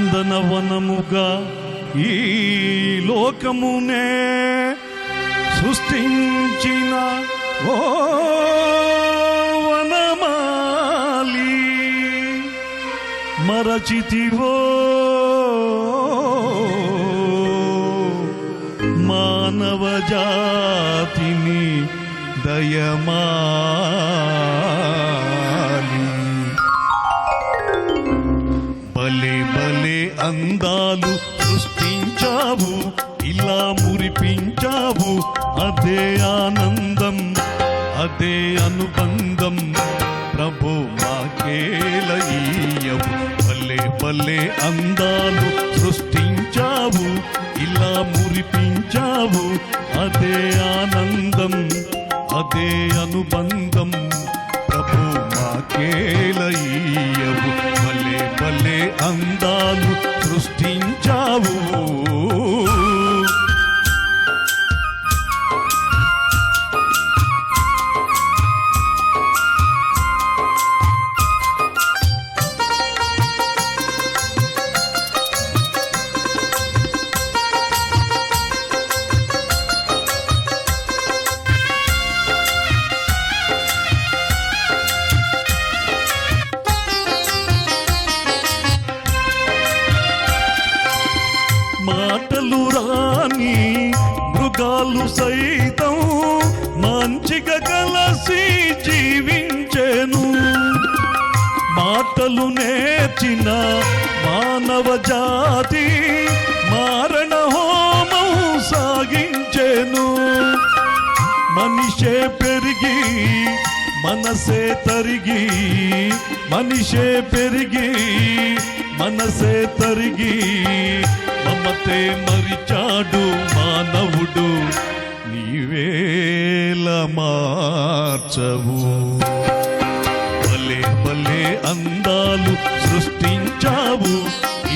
నందనవనముగా ఈ లోకమునే సృష్టించిన ఓ వనమాలి మరచితివో మానవ జాతిని దయమాలి. భలే భలే అందాలు సృష్టించావు, ఇలా మురిపించావు, అదే ఆనందం, అదే అనుబంధం, ప్రభు మాకేలయ్యవు. భలే భలే అందాలు సృష్టించావు, ఇలా మురిపించావు, అదే ఆనందం, అదే అనుబంధం, ప్రభు మాకేలయ్యవు. భలే భలే అందాలు సృష్టించావు. మాటలు రాని మృగాలు సైతం మంచిగా కలసి జీవించెను. మాటలు నేర్చిన మానవ జాతి మారణ హోమం సాగించెను. మనిషే పెరిగి మనసే తరిగి, మనిషే పెరిగి మనసే తరిగి, మమతే మరిచాడు మానవుడు, నీవేల మార్చవు. భలే భలే అందాలు సృష్టించావు,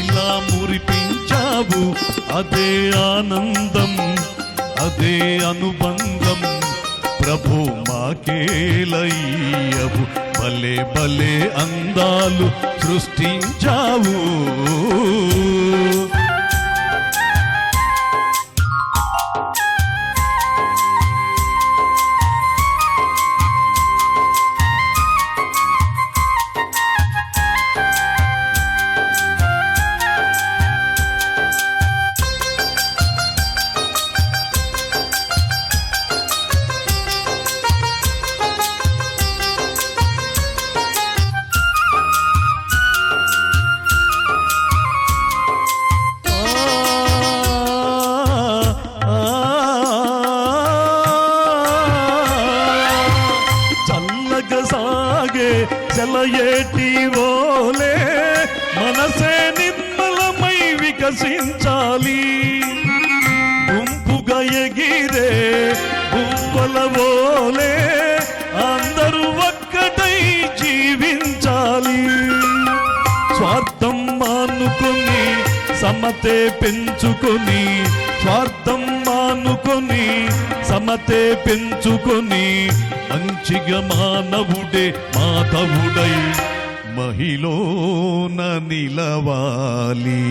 ఇలా మురిపించావు, అదే ఆనందం, అదే అనుబంధం, ప్రభు మాకేలయ్యవు. భలే భలే అందాలు సృష్టించావు. సెలయేటి ఓలే మనసే నిర్మలమై వికసించాలి. గుంపుగా ఎగిరే గుంపల ఓలే అందరూ ఒక్కటై జీవించాలి. స్వార్థం మానుకొని సమతే పెంచుకొని, స్వార్థం మానుకొని సమతే పెంచుకొని, మంచిగా మానవుడే మాధవుడై మహిళన నిలవాలి.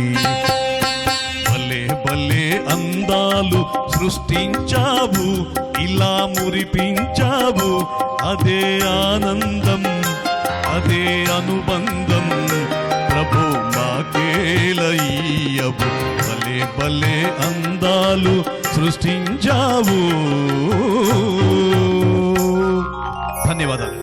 భలే భలే అందాలు సృష్టించావు, ఇలా మురిపించావు, అదే ఆనందం, అదే అనుబంధం, ప్రభు మాకేలయ్యవు. భలే భలే అందాలు సృష్టించావు. ధన్యవాదాలు.